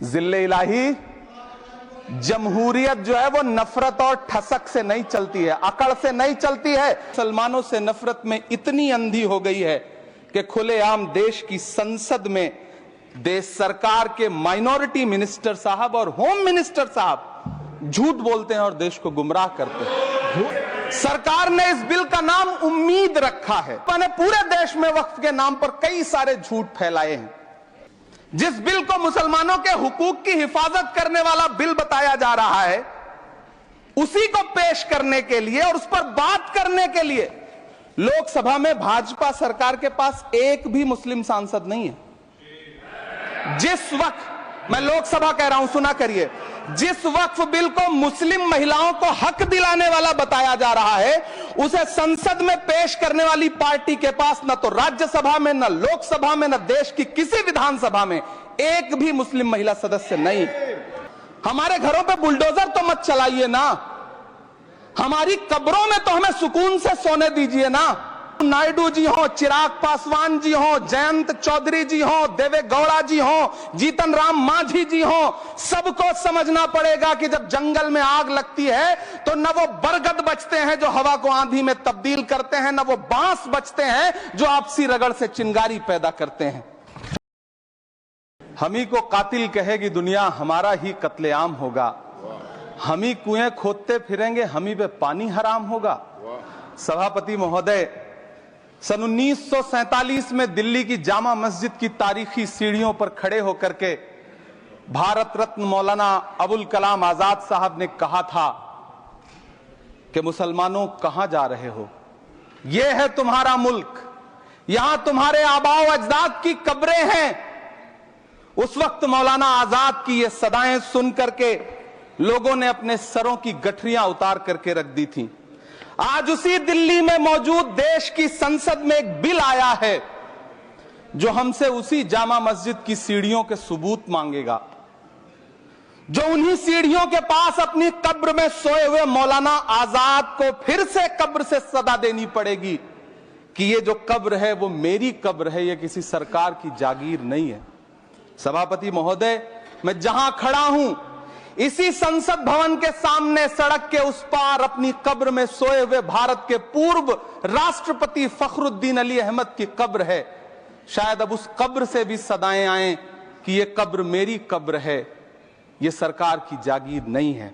जिल्ले इलाही, जमहूरियत जो है वो नफरत और ठसक से नहीं चलती है, अकड़ से नहीं चलती है। मुसलमानों से नफरत में इतनी अंधी हो गई है कि खुलेआम देश की संसद में देश सरकार के माइनॉरिटी मिनिस्टर साहब और होम मिनिस्टर साहब झूठ बोलते हैं और देश को गुमराह करते हैं। सरकार ने इस बिल का नाम उम्मीद रखा है। मैंने पूरे देश में वक्फ के नाम पर कई सारे झूठ फैलाए हैं। जिस बिल को मुसलमानों के हुकूक की हिफाजत करने वाला बिल बताया जा रहा है, उसी को पेश करने के लिए और उस पर बात करने के लिए लोकसभा में भाजपा सरकार के पास एक भी मुस्लिम सांसद नहीं है। जिस वक्त मैं लोकसभा कह रहा हूं, सुना करिए, जिस वक्फ बिल को मुस्लिम महिलाओं को हक दिलाने वाला बताया जा रहा है, उसे संसद में पेश करने वाली पार्टी के पास न तो राज्यसभा में, न लोकसभा में, न देश की किसी विधानसभा में एक भी मुस्लिम महिला सदस्य नहीं। हमारे घरों पे बुलडोजर तो मत चलाइए ना, हमारी कब्रों में तो हमें सुकून से सोने दीजिए ना। नायडू जी हो, चिराग पासवान जी हो, जयंत चौधरी जी हो, देवे गौड़ा जी हो, जीतन राम मांझी जी हो, सबको समझना पड़ेगा कि जब जंगल में आग लगती है तो न वो बरगद बचते हैं जो हवा को आंधी में तब्दील करते हैं, न वो बांस बचते हैं जो आपसी रगड़ से चिंगारी पैदा करते हैं। हम ही को कातिल कहेगी दुनिया, हमारा ही कत्लेआम होगा। हम ही कुएं खोदते फिरेंगे, हम ही पे पानी हराम होगा। सभापति महोदय, सन 1947 में दिल्ली की जामा मस्जिद की तारीखी सीढ़ियों पर खड़े होकर के भारत रत्न मौलाना अबुल कलाम आजाद साहब ने कहा था कि मुसलमानों कहां जा रहे हो, यह है तुम्हारा मुल्क, यहां तुम्हारे आबाओ अजदाद की कब्रें हैं। उस वक्त मौलाना आजाद की ये सदाएं सुन करके लोगों ने अपने सरों की गठरियां उतार करके रख दी थी। आज उसी दिल्ली में मौजूद देश की संसद में एक बिल आया है जो हमसे उसी जामा मस्जिद की सीढ़ियों के सबूत मांगेगा, जो उन्हीं सीढ़ियों के पास अपनी कब्र में सोए हुए मौलाना आजाद को फिर से कब्र से सदा देनी पड़ेगी कि ये जो कब्र है वो मेरी कब्र है, ये किसी सरकार की जागीर नहीं है। सभापति महोदय, मैं जहां खड़ा हूं इसी संसद भवन के सामने सड़क के उस पार अपनी कब्र में सोए हुए भारत के पूर्व राष्ट्रपति फखरुद्दीन अली अहमद की कब्र है। शायद अब उस कब्र से भी सदाएं आए कि ये कब्र मेरी कब्र है, ये सरकार की जागीर नहीं है।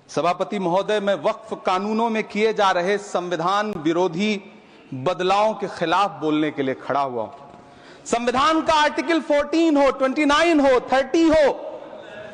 सभापति महोदय, मैं वक्फ कानूनों में किए जा रहे संविधान विरोधी बदलावों के खिलाफ बोलने के लिए खड़ा हुआ हूं। संविधान का आर्टिकल 14 हो, 29 हो, 30 हो,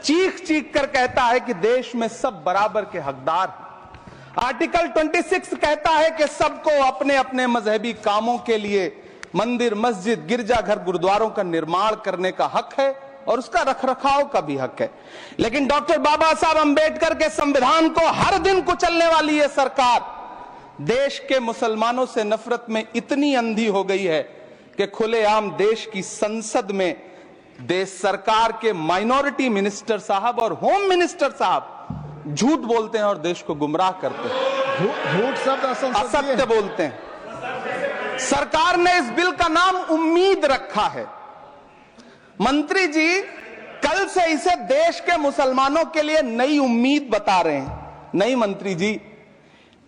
चीख चीख कर कहता है कि देश में सब बराबर के हकदार हैं। आर्टिकल 26 कहता है कि सबको अपने अपने मजहबी कामों के लिए मंदिर, मस्जिद, गिरजाघर, गुरुद्वारों का निर्माण करने का हक है और उसका रखरखाव का भी हक है। लेकिन डॉक्टर बाबा साहब अंबेडकर के संविधान को हर दिन कुचलने वाली ये सरकार देश के मुसलमानों से नफरत में इतनी अंधी हो गई है कि खुलेआम देश की संसद में देश सरकार के माइनॉरिटी मिनिस्टर साहब और होम मिनिस्टर साहब झूठ बोलते हैं और देश को गुमराह करते हैं। झूठ शब्द असत्य बोलते हैं। सरकार ने इस बिल का नाम उम्मीद रखा है। मंत्री जी कल से इसे देश के मुसलमानों के लिए नई उम्मीद बता रहे हैं। नहीं मंत्री जी,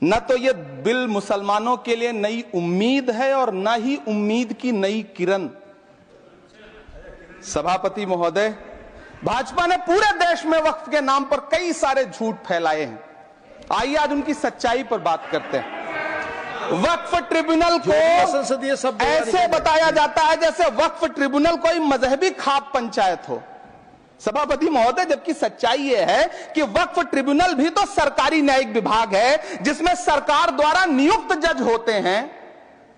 न तो ये बिल मुसलमानों के लिए नई उम्मीद है और न ही उम्मीद की नई किरण। सभापति महोदय, भाजपा ने पूरे देश में वक्फ के नाम पर कई सारे झूठ फैलाए हैं। आइए आज उनकी सच्चाई पर बात करते हैं। वक्फ ट्रिब्यूनल को ऐसे बताया जाता है जैसे वक्फ ट्रिब्यूनल कोई मजहबी खाप पंचायत हो। सभापति महोदय, जबकि सच्चाई यह है कि वक्फ ट्रिब्यूनल भी तो सरकारी न्यायिक विभाग है जिसमें सरकार द्वारा नियुक्त जज होते हैं,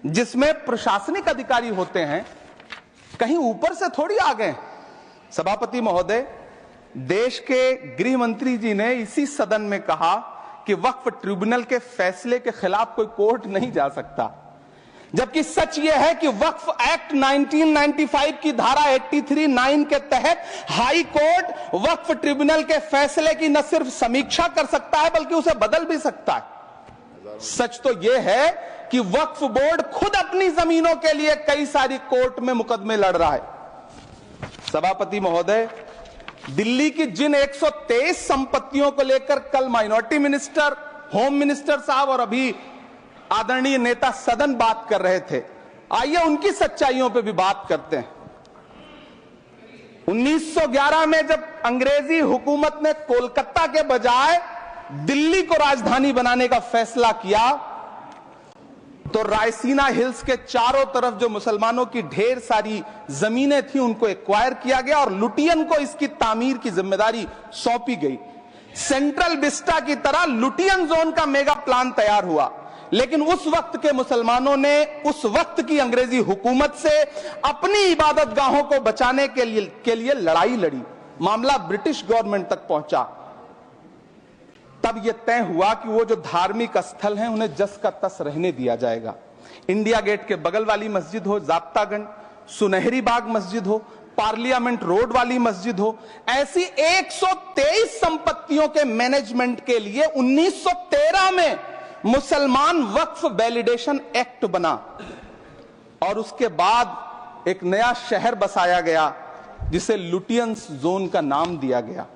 जिसमें प्रशासनिक अधिकारी होते हैं, कहीं ऊपर से थोड़ी आ गए। सभापति महोदय, देश के गृह मंत्री जी ने इसी सदन में कहा कि वक्फ ट्रिब्यूनल के फैसले के खिलाफ कोई कोर्ट नहीं जा सकता, जबकि सच यह है कि वक्फ एक्ट 1995 की धारा 83(9) के तहत हाई कोर्ट वक्फ ट्रिब्यूनल के फैसले की न सिर्फ समीक्षा कर सकता है बल्कि उसे बदल भी सकता है। सच तो यह है कि वक्फ बोर्ड खुद अपनी जमीनों के लिए कई सारी कोर्ट में मुकदमे लड़ रहा है। सभापति महोदय, दिल्ली की जिन 123 संपत्तियों को लेकर कल माइनॉरिटी मिनिस्टर, होम मिनिस्टर साहब और अभी आदरणीय नेता सदन बात कर रहे थे, आइए उनकी सच्चाइयों पे भी बात करते हैं। 1911 में जब अंग्रेजी हुकूमत ने कोलकाता के बजाय दिल्ली को राजधानी बनाने का फैसला किया, तो रायसीना हिल्स के चारों तरफ जो मुसलमानों की ढेर सारी जमीनें थी उनको एक्वायर किया गया और लुटियन को इसकी तामीर की जिम्मेदारी सौंपी गई। सेंट्रल विस्टा की तरह लुटियन जोन का मेगा प्लान तैयार हुआ, लेकिन उस वक्त के मुसलमानों ने उस वक्त की अंग्रेजी हुकूमत से अपनी इबादत गाहों को बचाने के लिए लड़ाई लड़ी। मामला ब्रिटिश गवर्नमेंट तक पहुंचा। तब यह तय हुआ कि वो जो धार्मिक स्थल हैं उन्हें जस का तस रहने दिया जाएगा। इंडिया गेट के बगल वाली मस्जिद हो, जाप्तागंज, सुनहरी बाग मस्जिद हो, पार्लियामेंट रोड वाली मस्जिद हो, ऐसी 123 संपत्तियों के मैनेजमेंट के लिए 1913 में मुसलमान वक्फ वैलिडेशन एक्ट बना और उसके बाद एक नया शहर बसाया गया जिसे लुटियंस जोन का नाम दिया गया।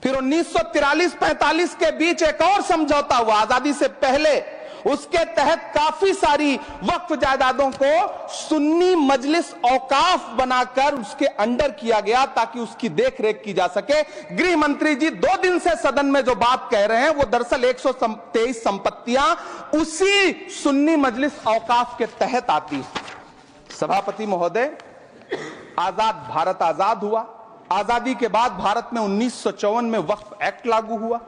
फिर 1943-45 के बीच एक और समझौता हुआ आजादी से पहले, उसके तहत काफी सारी वक्फ जायदादों को सुन्नी मजलिस औकाफ बनाकर उसके अंडर किया गया ताकि उसकी देखरेख की जा सके। गृह मंत्री जी 2 दिन से सदन में जो बात कह रहे हैं वो दरअसल 123 संपत्तियां उसी सुन्नी मजलिस औकाफ के तहत आती। सभापति महोदय, आजाद भारत आजाद हुआ। आजादी के बाद भारत में 1954 में वक्फ एक्ट लागू हुआ,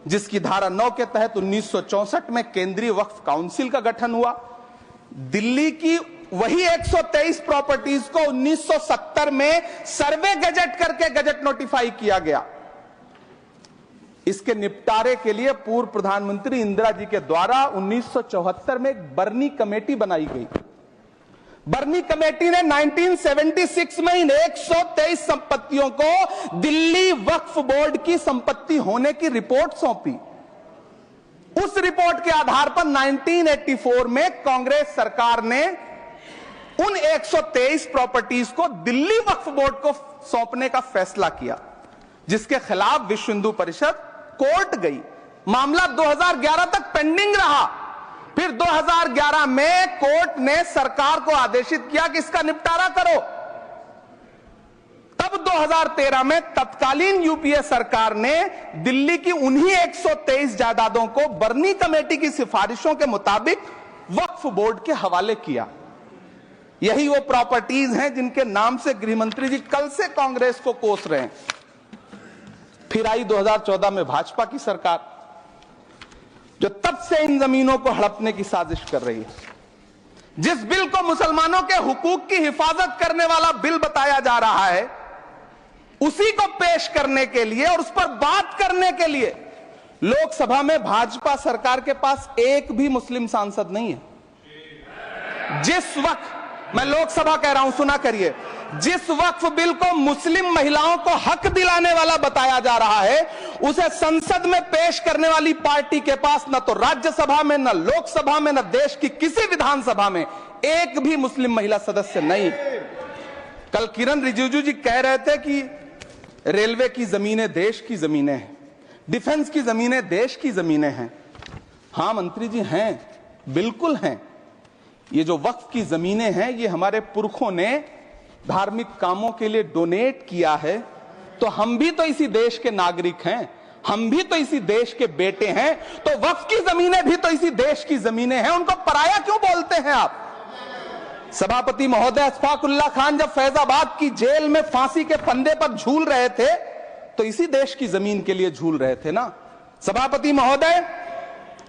जिसकी धारा 9 के तहत 1964 में केंद्रीय वक्फ काउंसिल का गठन हुआ। दिल्ली की वही 123 प्रॉपर्टीज को 1970 में सर्वे गजट करके गजट नोटिफाई किया गया। इसके निपटारे के लिए पूर्व प्रधानमंत्री इंदिरा जी के द्वारा 1974 में एक बर्नी कमेटी बनाई गई। बर्नी कमेटी ने 1976 में इन 123 संपत्तियों को दिल्ली वक्फ बोर्ड की संपत्ति होने की रिपोर्ट सौंपी। उस रिपोर्ट के आधार पर 1984 में कांग्रेस सरकार ने उन 123 प्रॉपर्टीज को दिल्ली वक्फ बोर्ड को सौंपने का फैसला किया, जिसके खिलाफ विश्व हिंदू परिषद कोर्ट गई। मामला 2011 तक पेंडिंग रहा। फिर 2011 में कोर्ट ने सरकार को आदेशित किया कि इसका निपटारा करो। तब 2013 में तत्कालीन यूपीए सरकार ने दिल्ली की उन्हीं 123 जायदादों को बर्नी कमेटी की सिफारिशों के मुताबिक वक्फ बोर्ड के हवाले किया। यही वो प्रॉपर्टीज हैं जिनके नाम से गृह मंत्री जी कल से कांग्रेस को कोस रहे हैं। फिर आई 2014 में भाजपा की सरकार, जो तब से इन जमीनों को हड़पने की साजिश कर रही है। जिस बिल को मुसलमानों के हुकूक की हिफाजत करने वाला बिल बताया जा रहा है, उसी को पेश करने के लिए और उस पर बात करने के लिए लोकसभा में भाजपा सरकार के पास एक भी मुस्लिम सांसद नहीं है। जिस वक्त, मैं लोकसभा कह रहा हूं, सुना करिए, जिस वक्फ बिल को मुस्लिम महिलाओं को हक दिलाने वाला बताया जा रहा है, उसे संसद में पेश करने वाली पार्टी के पास न तो राज्यसभा में, न लोकसभा में, न देश की किसी विधानसभा में एक भी मुस्लिम महिला सदस्य नहीं। कल किरण रिजिजू जी कह रहे थे कि रेलवे की जमीनें देश की जमीनें हैं, डिफेंस की जमीनें देश की जमीनें हैं। हां मंत्री जी, हैं, बिल्कुल हैं। ये जो वक्फ की जमीनें हैं, ये हमारे पुरखों ने धार्मिक कामों के लिए डोनेट किया है, तो हम भी तो इसी देश के नागरिक हैं, हम भी तो इसी देश के बेटे हैं, तो वक्फ की जमीनें भी तो इसी देश की जमीनें हैं। उनको पराया क्यों बोलते हैं आप? सभापति महोदय, अशफाकुल्लाह खान जब फैजाबाद की जेल में फांसी के फंदे पर झूल रहे थे, तो इसी देश की जमीन के लिए झूल रहे थे ना। सभापति महोदय,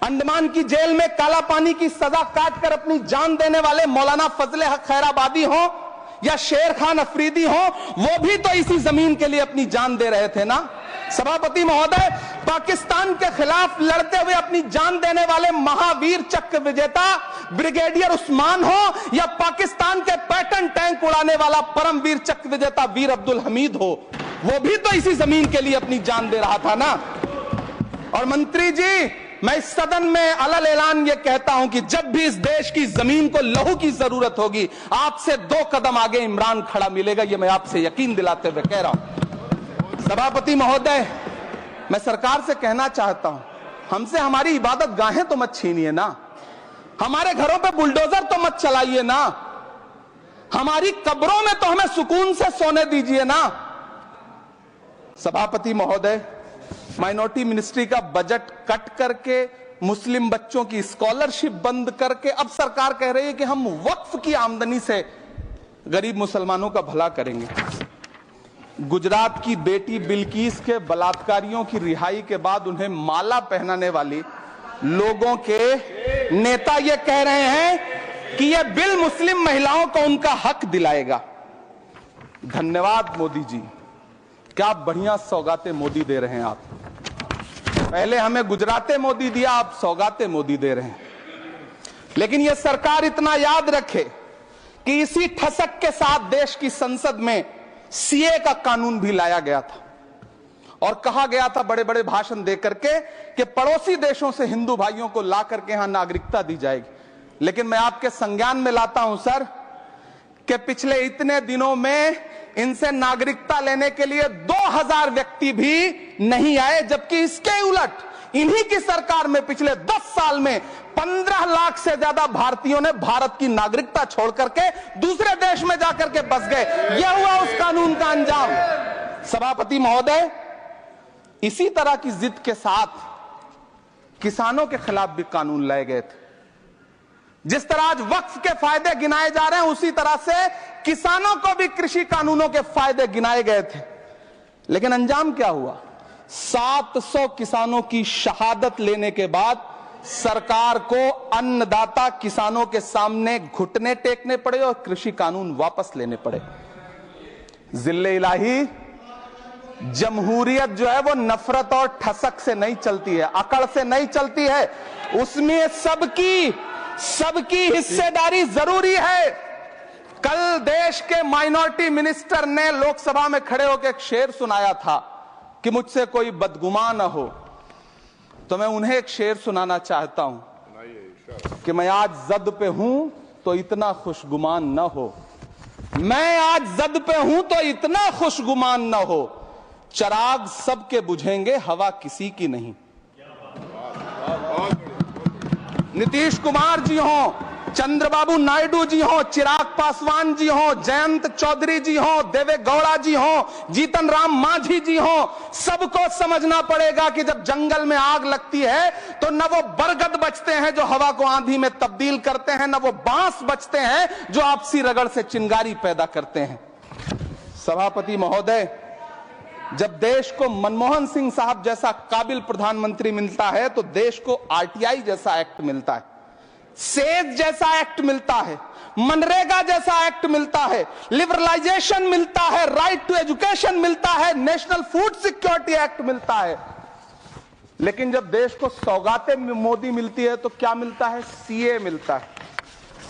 अंडमान की जेल में काला पानी की सजा काटकर अपनी जान देने वाले मौलाना फजले हक खैराबादी हो या शेर खान अफरीदी हो, वो भी तो इसी जमीन के लिए अपनी जान दे रहे थे ना। सभापति महोदय, पाकिस्तान के खिलाफ लड़ते हुए अपनी जान देने वाले महावीर चक्र विजेता ब्रिगेडियर उस्मान हो या पाकिस्तान के पैटर्न टैंक उड़ाने वाला परमवीर चक्र विजेता वीर अब्दुल हमीद हो, वो भी तो इसी जमीन के लिए अपनी जान दे रहा था ना। और मंत्री जी, मैं इस सदन में अलल ऐलान ये कहता हूं कि जब भी इस देश की जमीन को लहू की जरूरत होगी, आपसे 2 कदम आगे इमरान खड़ा मिलेगा। ये मैं आपसे यकीन दिलाते हुए कह रहा हूं। सभापति महोदय, मैं सरकार से कहना चाहता हूं, हमसे हमारी इबादत गाहें तो मत छीनिए ना, हमारे घरों पे बुलडोजर तो मत चलाइए ना, हमारी कब्रों में तो हमें सुकून से सोने दीजिए ना। सभापति महोदय, माइनॉरिटी मिनिस्ट्री का बजट कट करके, मुस्लिम बच्चों की स्कॉलरशिप बंद करके अब सरकार कह रही है कि हम वक्फ की आमदनी से गरीब मुसलमानों का भला करेंगे। गुजरात की बेटी बिल्किस के बलात्कारियों की रिहाई के बाद उन्हें माला पहनाने वाली लोगों के नेता ये कह रहे हैं कि यह बिल मुस्लिम महिलाओं को उनका हक दिलाएगा। धन्यवाद मोदी जी, क्या बढ़िया सौगातें मोदी दे रहे हैं आप। पहले हमें गुजराते मोदी दिया, आप सौगातें मोदी दे रहे हैं। लेकिन यह सरकार इतना याद रखे कि इसी ठसक के साथ देश की संसद में सीए का कानून भी लाया गया था और कहा गया था बड़े बड़े भाषण देकर के कि पड़ोसी देशों से हिंदू भाइयों को ला करके यहां नागरिकता दी जाएगी। लेकिन मैं आपके संज्ञान में लाता हूं सर कि पिछले इतने दिनों में इनसे नागरिकता लेने के लिए 2000 व्यक्ति भी नहीं आए, जबकि इसके उलट इन्हीं की सरकार में पिछले 10 साल में 15 लाख से ज्यादा भारतीयों ने भारत की नागरिकता छोड़ करके दूसरे देश में जाकर के बस गए। यह हुआ उस कानून का अंजाम। सभापति महोदय, इसी तरह की जिद के साथ किसानों के खिलाफ भी कानून लाए गए थे। जिस तरह आज वक्फ के फायदे गिनाए जा रहे हैं, उसी तरह से किसानों को भी कृषि कानूनों के फायदे गिनाए गए थे। लेकिन अंजाम क्या हुआ? 700 किसानों की शहादत लेने के बाद सरकार को अन्नदाता किसानों के सामने घुटने टेकने पड़े और कृषि कानून वापस लेने पड़े। जिल्ले इलाही, जमहूरियत जो है वो नफरत और ठसक से नहीं चलती है, अकड़ से नहीं चलती है, उसमें सबकी हिस्सेदारी जरूरी है। कल देश के माइनॉरिटी मिनिस्टर ने लोकसभा में खड़े होकर एक शेर सुनाया था कि मुझसे कोई बदगुमान न हो, तो मैं उन्हें एक शेर सुनाना चाहता हूं कि मैं आज जद पे हूं तो इतना खुशगुमान न हो, मैं आज जद पे हूं तो इतना खुशगुमान न हो, चिराग सबके बुझेंगे हवा किसी की नहीं। नीतीश कुमार जी हो, चंद्रबाबू नायडू जी हो, चिराग पासवान जी हो, जयंत चौधरी जी हो, देवे गौड़ा जी हो, जीतन राम मांझी जी हो, सबको समझना पड़ेगा कि जब जंगल में आग लगती है तो न वो बरगद बचते हैं जो हवा को आंधी में तब्दील करते हैं, न वो बांस बचते हैं जो आपसी रगड़ से चिंगारी पैदा करते हैं। सभापति महोदय, जब देश को मनमोहन सिंह साहब जैसा काबिल प्रधानमंत्री मिलता है तो देश को आरटीआई जैसा एक्ट मिलता है, सेज जैसा एक्ट मिलता है, मनरेगा जैसा एक्ट मिलता है, लिबरलाइजेशन मिलता है, राइट टू एजुकेशन मिलता है, नेशनल फूड सिक्योरिटी एक्ट मिलता है। लेकिन जब देश को सौगातें मोदी मिलती है तो क्या मिलता है? सीए मिलता है,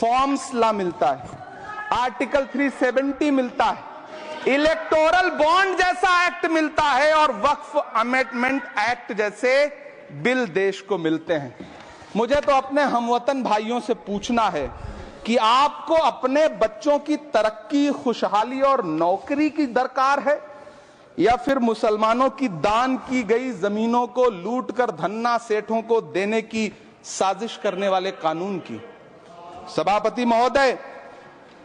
फॉर्म्स लॉ मिलता है, आर्टिकल 370 मिलता है, इलेक्टोरल बॉन्ड जैसा एक्ट मिलता है और वक्फ अमेंडमेंट एक्ट जैसे बिल देश को मिलते हैं। मुझे तो अपने हमवतन भाइयों से पूछना है कि आपको अपने बच्चों की तरक्की, खुशहाली और नौकरी की दरकार है या फिर मुसलमानों की दान की गई जमीनों को लूट कर धन्ना सेठों को देने की साजिश करने वाले कानून की? सभापति महोदय,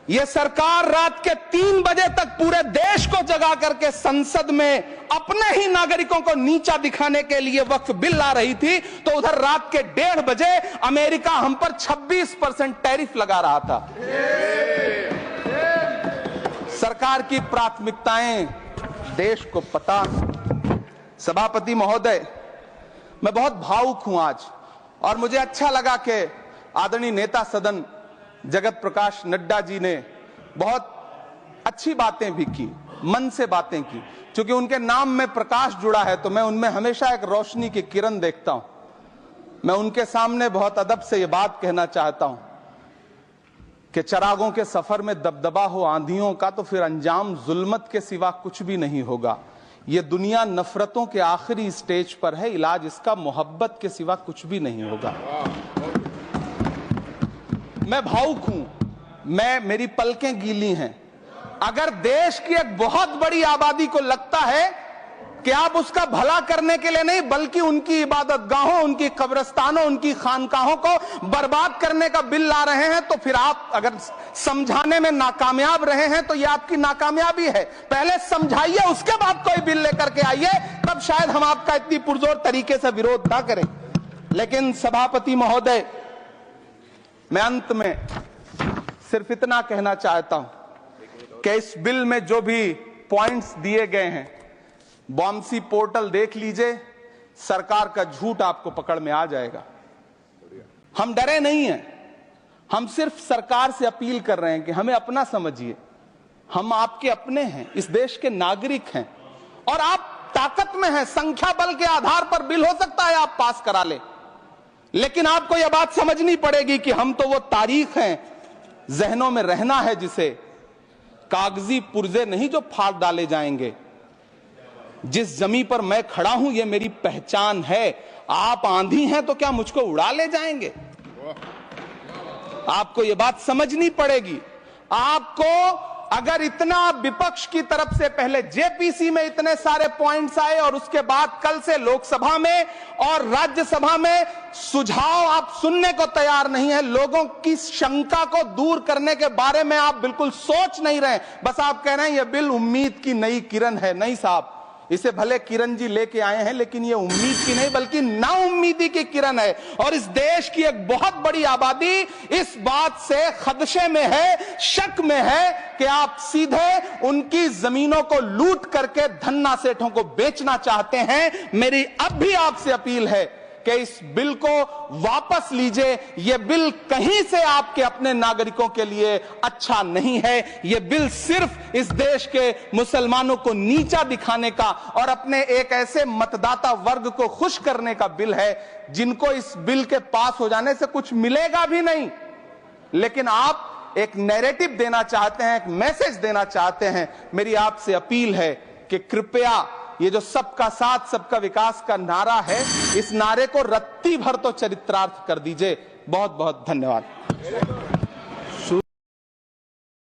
यह सरकार रात के 3 बजे तक पूरे देश को जगा करके संसद में अपने ही नागरिकों को नीचा दिखाने के लिए वक्फ बिल ला रही थी, तो उधर रात के 1:30 बजे अमेरिका हम पर 26% टैरिफ लगा रहा था। सरकार की प्राथमिकताएं देश को पता। सभापति महोदय, मैं बहुत भावुक हूं आज और मुझे अच्छा लगा कि आदरणीय नेता सदन जगत प्रकाश नड्डा जी ने बहुत अच्छी बातें भी की, मन से बातें की। क्योंकि उनके नाम में प्रकाश जुड़ा है तो मैं उनमें हमेशा एक रोशनी की किरण देखता हूं। मैं उनके सामने बहुत अदब से यह बात कहना चाहता हूं कि चिरागों के सफर में दबदबा हो आंधियों का तो फिर अंजाम जुल्मत के सिवा कुछ भी नहीं होगा। यह दुनिया नफरतों के आखिरी स्टेज पर है, इलाज इसका मोहब्बत के सिवा कुछ भी नहीं होगा। मैं भावुक हूं, मेरी पलकें गीली हैं। अगर देश की एक बहुत बड़ी आबादी को लगता है कि आप उसका भला करने के लिए नहीं बल्कि उनकी इबादत गाहों, उनकी कब्रिस्तानों, उनकी खानकाहों को बर्बाद करने का बिल ला रहे हैं, तो फिर आप अगर समझाने में नाकामयाब रहे हैं तो यह आपकी नाकामयाबी है। पहले समझाइए, उसके बाद कोई बिल लेकर के आइए, तब शायद हम आपका इतनी पुरजोर तरीके से विरोध ना करें। लेकिन सभापति महोदय, मैं अंत में सिर्फ इतना कहना चाहता हूं कि इस बिल में जो भी पॉइंट्स दिए गए हैं, बॉम्सी पोर्टल देख लीजिए, सरकार का झूठ आपको पकड़ में आ जाएगा। हम डरे नहीं हैं, हम सिर्फ सरकार से अपील कर रहे हैं कि हमें अपना समझिए, हम आपके अपने हैं, इस देश के नागरिक हैं और आप ताकत में हैं। संख्या बल के आधार पर बिल हो सकता है आप पास करा ले, लेकिन आपको यह बात समझनी पड़ेगी कि हम तो वो तारीख हैं, जहनों में रहना है जिसे, कागजी पुर्जे नहीं जो फाड़ डाले जाएंगे। जिस जमी पर मैं खड़ा हूं ये मेरी पहचान है। आप आंधी हैं तो क्या मुझको उड़ा ले जाएंगे? आपको यह बात समझनी पड़ेगी। आपको अगर इतना विपक्ष की तरफ से पहले जेपीसी में इतने सारे पॉइंट्स आए और उसके बाद कल से लोकसभा में और राज्यसभा में सुझाव आप सुनने को तैयार नहीं है, लोगों की शंका को दूर करने के बारे में आप बिल्कुल सोच नहीं रहे, बस आप कह रहे हैं यह बिल उम्मीद की नई किरण है। नहीं साहब, इसे भले किरण जी लेके आए हैं, लेकिन ये उम्मीद की नहीं बल्कि नाउम्मीदी की किरण है। और इस देश की एक बहुत बड़ी आबादी इस बात से खदशे में है, शक में है कि आप सीधे उनकी जमीनों को लूट करके धन्ना सेठों को बेचना चाहते हैं। मेरी अब भी आपसे अपील है कि इस बिल को वापस लीजिए। यह बिल कहीं से आपके अपने नागरिकों के लिए अच्छा नहीं है। यह बिल सिर्फ इस देश के मुसलमानों को नीचा दिखाने का और अपने एक ऐसे मतदाता वर्ग को खुश करने का बिल है जिनको इस बिल के पास हो जाने से कुछ मिलेगा भी नहीं। लेकिन आप एक नैरेटिव देना चाहते हैं, एक मैसेज देना चाहते हैं। मेरी आपसे अपील है कि कृपया ये जो सबका साथ सबका विकास का नारा है, इस नारे को रत्ती भर तो चरित्रार्थ कर दीजिए। बहुत बहुत धन्यवाद।